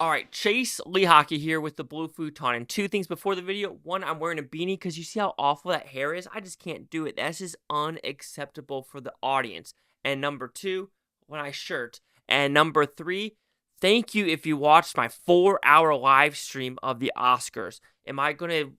Alright, Chase Lee Hockey here with the blue futon, and two things before the video. One, I'm wearing a beanie because you see how awful that hair is? I just can't do it. That's just unacceptable for the audience. And number two, my shirt. And number three, thank you if you watched my 4-hour live stream of the Oscars. Am I going to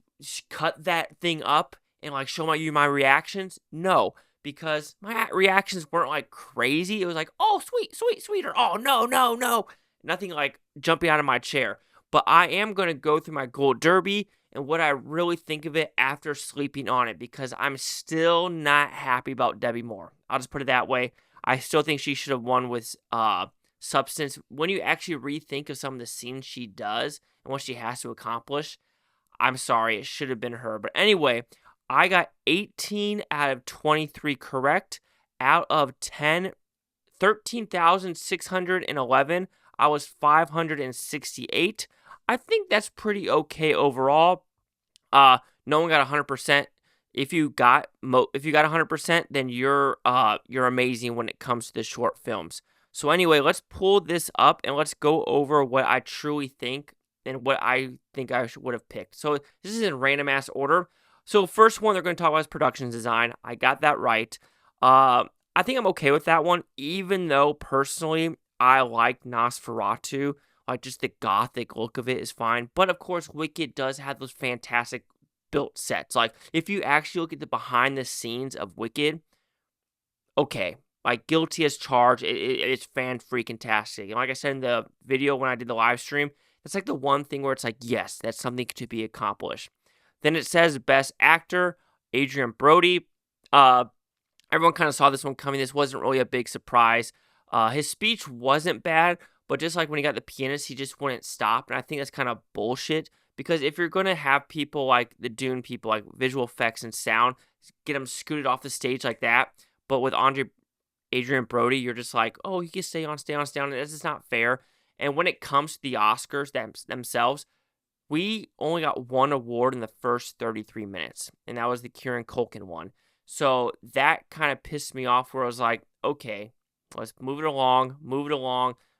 cut that thing up and show you my reactions? No, because my reactions weren't crazy. It was like, oh, sweet, sweet, sweeter. Oh, no, no, no. Nothing like jumping out of my chair. But I am going to go through my Gold Derby and what I really think of it after sleeping on it, because I'm still not happy about Debbie Moore. I'll just put it that way. I still think she should have won with substance. When you actually rethink of some of the scenes she does and what she has to accomplish, I'm sorry, it should have been her. But anyway, I got 18 out of 23 correct out of 13,611. I was 568. I think that's pretty okay overall. No one got 100%. If you got 100%, then you're amazing when it comes to the short films. So anyway, let's pull this up and let's go over what I truly think and what I think I would have picked. So this is in random ass order. So first one they're going to talk about is production design. I got that right. I think I'm okay with that one, even though personally I like Nosferatu. Just the gothic look of it is fine. But of course, Wicked does have those fantastic built sets. If you actually look at the behind the scenes of Wicked, okay, guilty as charged, it's fan-freaking-tastic. And like I said in the video when I did the live stream, that's the one thing where it's yes, that's something to be accomplished. Then it says Best Actor, Adrian Brody. Everyone kind of saw this one coming. This wasn't really a big surprise. His speech wasn't bad, but just like when he got the pianist, he just wouldn't stop. And I think that's kind of bullshit, because if you're going to have people like the Dune people, like visual effects and sound, get them scooted off the stage like that. But with Adrian Brody, you're just oh, he can stay on. And that's just not fair. And when it comes to the Oscars themselves, we only got one award in the first 33 minutes, and that was the Kieran Culkin one. So that kind of pissed me off, where I was like, okay, let's move it along.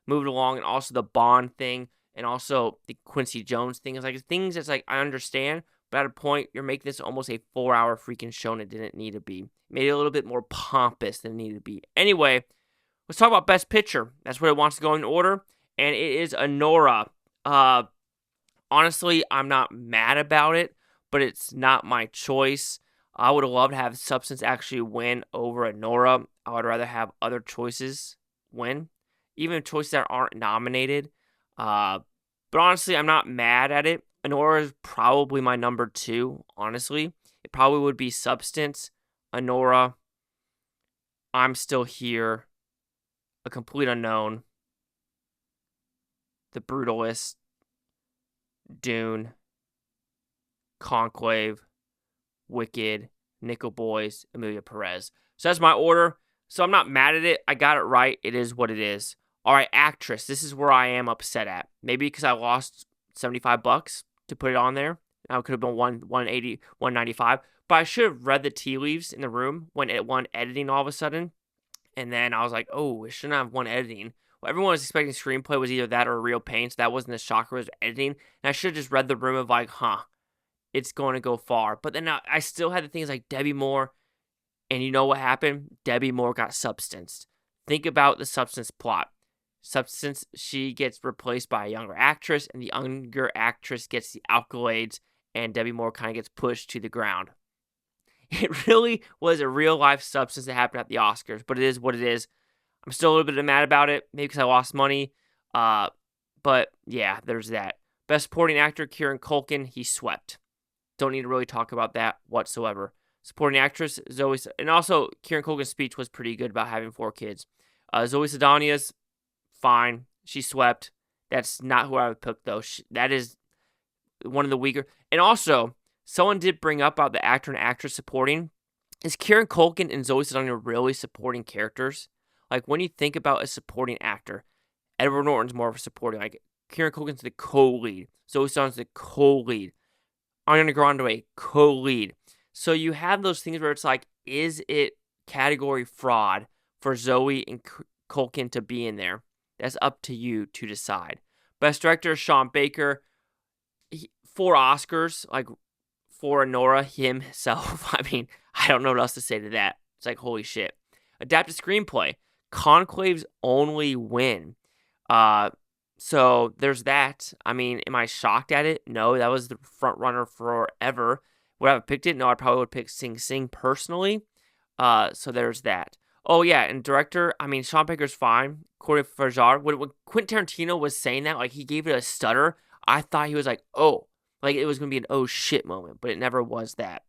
And also the Bond thing, and also the Quincy Jones thing. It's things that's I understand, but at a point, you're making this almost a 4-hour freaking show, and it didn't need to be. Made it a little bit more pompous than it needed to be. Anyway, let's talk about Best Picture. That's what it wants to go in order, and it is Anora. Honestly, I'm not mad about it, but it's not my choice. I would have loved to have Substance actually win over Anora. I would rather have other choices win, even choices that aren't nominated. But honestly, I'm not mad at it. Anora is probably my number 2, honestly. It probably would be Substance, Anora, I'm Still Here, A Complete Unknown, The Brutalist, Dune, Conclave, Wicked, Nickel Boys, Emilia Perez. So that's my order. So I'm not mad at it. I got it right. It is what it is. All right, actress. This is where I am upset at. Maybe because I lost $75 to put it on there. Now it could have been 180, 195. But I should have read the tea leaves in the room when it won editing all of a sudden. And then I was like, oh, it shouldn't have won editing. Well, everyone was expecting screenplay was either that or Real Pain, so that wasn't a shocker. It was editing. And I should have just read the room of it's going to go far. But then I still had the things like Debbie Moore. And you know what happened? Debbie Moore got substanced. Think about the Substance plot. Substance, she gets replaced by a younger actress, and the younger actress gets the accolades, and Debbie Moore kind of gets pushed to the ground. It really was a real-life Substance that happened at the Oscars, but it is what it is. I'm still a little bit mad about it, maybe because I lost money. But yeah, there's that. Best Supporting Actor, Kieran Culkin, he swept. Don't need to really talk about that whatsoever. Supporting Actress, Zoe, and also Kieran Culkin's speech was pretty good about having 4 kids. Zoe Saldana's fine. She swept. That's not who I would pick, though. That is one of the weaker. And also, someone did bring up about the actor and actress supporting. Is Kieran Culkin and Zoe Saldana really supporting characters? When you think about a supporting actor, Edward Norton's more of a supporting. Kieran Culkin's the co-lead. Zoe Saldana's the co-lead. Ariana Grande, co-lead. So you have those things where it's is it category fraud for Zoe and Culkin to be in there? That's up to you to decide. Best Director, Sean Baker. 4 Oscars, like for Nora himself. I mean, I don't know what else to say to that. It's like, holy shit. Adapted Screenplay. Conclave's only win. So there's that. I mean, am I shocked at it? No, that was the front runner forever. Would I have picked it? No, I probably would pick Sing Sing personally. So there's that. Oh yeah, and director, I mean, Sean Baker's fine. Corey Fajar, when Quentin Tarantino was saying that, like he gave it a stutter, I thought he was like, oh, like it was gonna be an oh shit moment, but it never was that.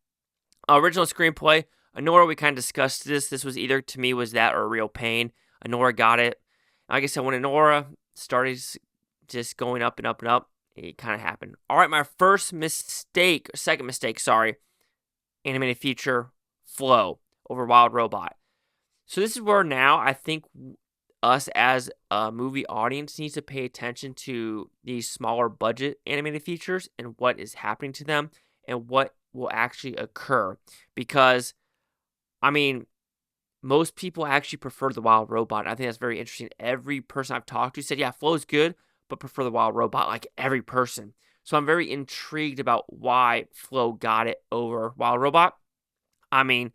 Original screenplay, Anora, we kind of discussed this. This was either to me was that or Real Pain. Anora got it. Like I said, when Anora started just going up and up and up, it kind of happened. All right, my second mistake, animated feature, Flow over Wild Robot. So this is where now I think us as a movie audience needs to pay attention to these smaller budget animated features and what is happening to them and what will actually occur. Because, I mean, most people actually prefer the Wild Robot. I think that's very interesting. Every person I've talked to said, yeah, Flow's good, but prefer the Wild Robot, like every person. So I'm very intrigued about why Flow got it over Wild Robot. I mean,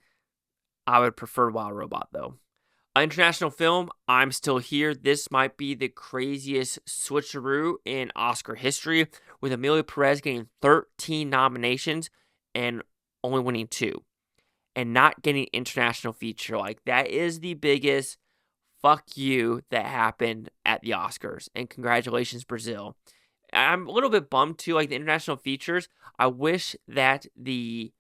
I would prefer Wild Robot, though. International film, I'm Still Here. This might be the craziest switcheroo in Oscar history, with Emilia Perez getting 13 nominations and only winning 2. And not getting international feature. Like, that is the biggest fuck you that happened at the Oscars. And congratulations, Brazil. I'm a little bit bummed, too, like the international features. I wish that the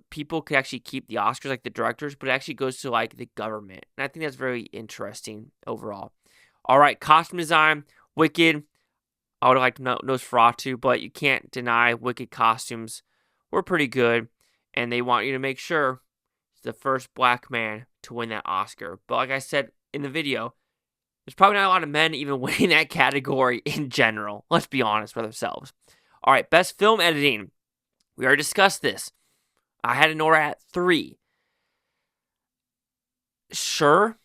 people could actually keep the Oscars, like the directors, but it actually goes to like the government. And I think that's very interesting overall. All right, costume design, Wicked. I would have liked Nosferatu, but you can't deny Wicked costumes were pretty good. And they want you to make sure it's the first black man to win that Oscar. But like I said in the video, there's probably not a lot of men even winning that category in general. Let's be honest with ourselves. All right, best film editing. We already discussed this. I had Anora at 3. Sure.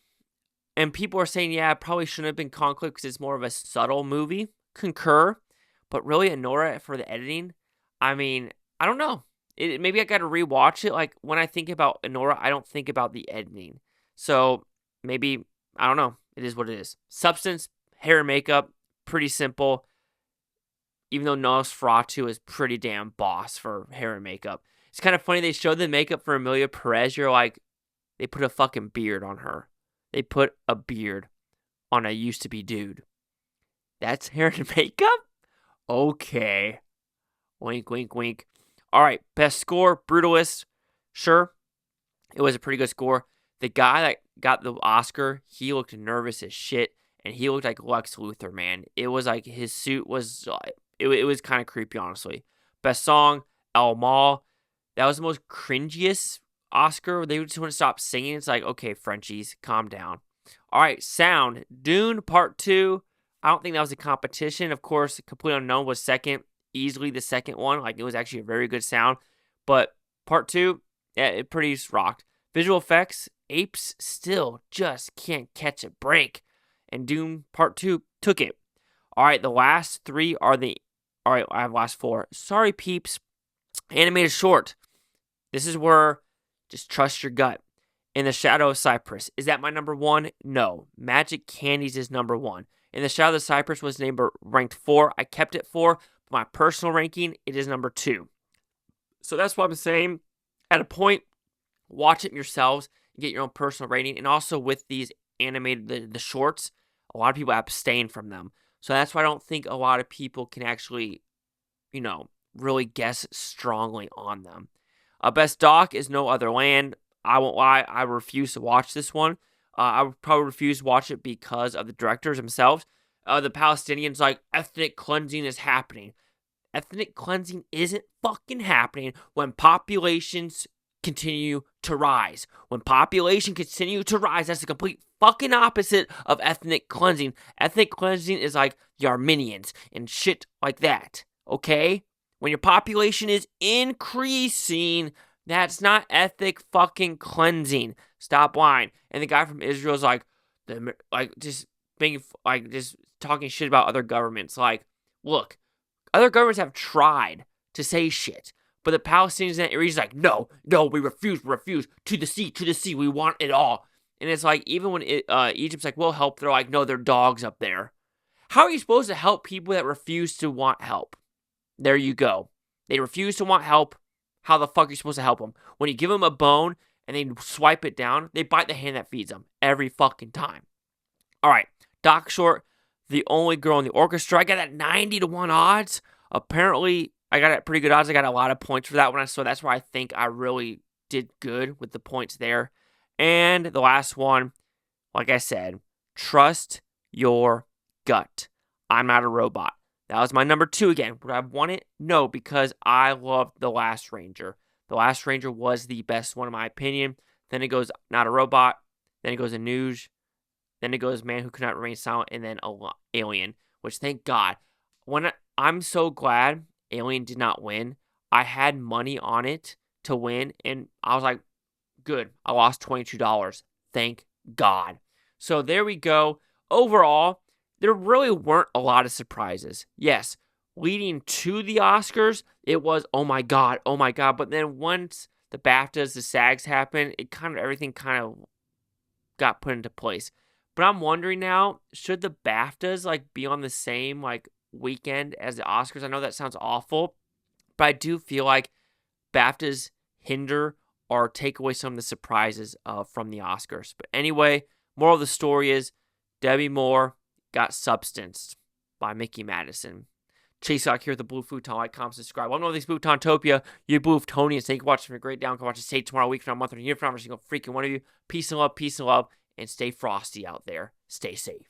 And people are saying, yeah, it probably shouldn't have been Conclave because it's more of a subtle movie. Concur. But really, Anora for the editing, I mean, I don't know. Maybe I got to rewatch it. Like, when I think about Anora, I don't think about the editing. So, maybe, I don't know. It is what it is. Substance, hair and makeup, pretty simple. Even though Nosferatu is pretty damn boss for hair and makeup. It's kind of funny, they showed the makeup for Emilia Perez. You're like, they put a fucking beard on her. They put a beard on a used-to-be dude. That's hair and makeup? Okay. Wink, wink, wink. All right, best score, Brutalist. Sure, it was a pretty good score. The guy that got the Oscar, he looked nervous as shit, and he looked like Lex Luthor, man. It was like his suit was, it was kind of creepy, honestly. Best song, El Mal. That was the most cringiest Oscar. They just want to stop singing. It's like, okay, Frenchies, calm down. All right, sound. Dune Part 2. I don't think that was a competition. Of course, Complete Unknown was second. Easily the second one. Like, it was actually a very good sound. But Part 2, yeah, it pretty rocked. Visual effects, Apes still just can't catch a break. And Dune Part 2 took it. All right, the last 3 are all right, I have last 4. Sorry, peeps. Animated short. This is where just trust your gut. In the Shadow of Cypress. Is that my number 1? No. Magic Candies is number 1. In the Shadow of Cypress was ranked 4. I kept it 4. But my personal ranking, it is number 2. So that's what I'm saying. At a point, watch it yourselves and get your own personal rating. And also with these animated, the shorts, a lot of people abstain from them. So that's why I don't think a lot of people can actually, really guess strongly on them. Best doc is No Other Land. I won't lie, I refuse to watch this one. I would probably refuse to watch it because of the directors themselves. The Palestinians, like, ethnic cleansing is happening. Ethnic cleansing isn't fucking happening when populations continue to rise. When population continue to rise, that's the complete fucking opposite of ethnic cleansing. Ethnic cleansing is like the Armenians and shit like that, okay? When your population is increasing, that's not ethnic fucking cleansing. Stop lying. And the guy from Israel is like, just talking shit about other governments. Like, look, other governments have tried to say shit, but the Palestinians in that area is like, no, we refuse, to the sea, we want it all. And it's like, even when Egypt's like, we'll help, they're like, no, they're dogs up there. How are you supposed to help people that refuse to want help? There you go. They refuse to want help. How the fuck are you supposed to help them? When you give them a bone and they swipe it down, they bite the hand that feeds them every fucking time. All right, Doc Short, the only girl in the orchestra. I got that 90-1 odds. Apparently, I got it pretty good odds. I got a lot of points for that one. So that's where I think I really did good with the points there. And the last one, like I said, trust your gut. I'm not a robot. That was my number 2 again. Would I have won it? No, because I loved The Last Ranger. The Last Ranger was the best one in my opinion. Then it goes Not a Robot. Then it goes Anuj. Then it goes Man Who Could Not Remain Silent. And then Alien, which thank God. I'm so glad Alien did not win. I had money on it to win. And I was like, good. I lost $22. Thank God. So there we go. Overall, there really weren't a lot of surprises. Yes, leading to the Oscars, it was, oh my God. But then once the BAFTAs, the SAGs happened, everything kind of got put into place. But I'm wondering now, should the BAFTAs be on the same weekend as the Oscars? I know that sounds awful, but I do feel like BAFTAs hinder or take away some of the surprises from the Oscars. But anyway, moral of the story is Demi Moore got substanced by Mickey Madison. Chase out here with the Blue Futon. Like, comment, subscribe. Welcome to these Futontopia. You Blue Futonians. Thank you for watching. Have a great day. Come watch the state tomorrow, week from now, month, or year from now. Every single freaking one of you. Peace and love, and stay frosty out there. Stay safe.